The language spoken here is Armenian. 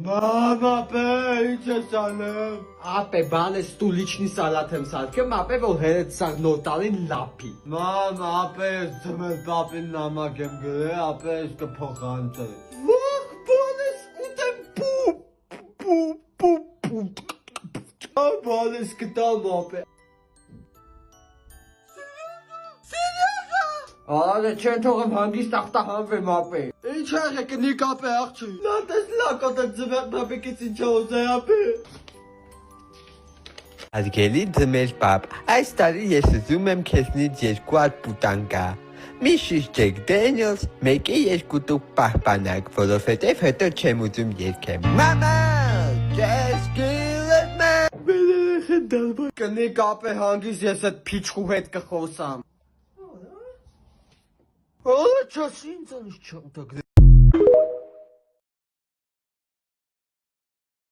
Մամա, ինչ ես անում։ Ապե, բան ես ստուլիչնի սալատ եմ սարքեմ, ապե, որ հերդ սար նոտալին լապի։ Մամա, ապե ես ձմել պապին նամակ եմ գրել, ապե ես կփոխանցել։ Ող, բան ես ուտեմ Բան ես կտամ, ապե։ Արագ չեն թողեմ հանգիստ ախտահանվեմ ապե։ Ինչ աղեք նիկ ապե աղջի։ Նա տես լակոտ է ձմել պապիկից ինչա ուզե ապե։ Հարգելի ձմեր պապ, այս տարի ես ուզում եմ քեզնից երկու հատ պուտանգա։ Մի շիշ Ջեք Դենիելս, մեկի երկու տուփ պահպանակ, որովհետև հետո չեմ ուզում երգեմ։ Մամա, just kill it man։ Մերեղ են դալբա։ Կնիկ ապե հանգիստ ես այդ փիչխու հետ կխոսամ։ Չաս ինձ անիշ չեմ տագրել։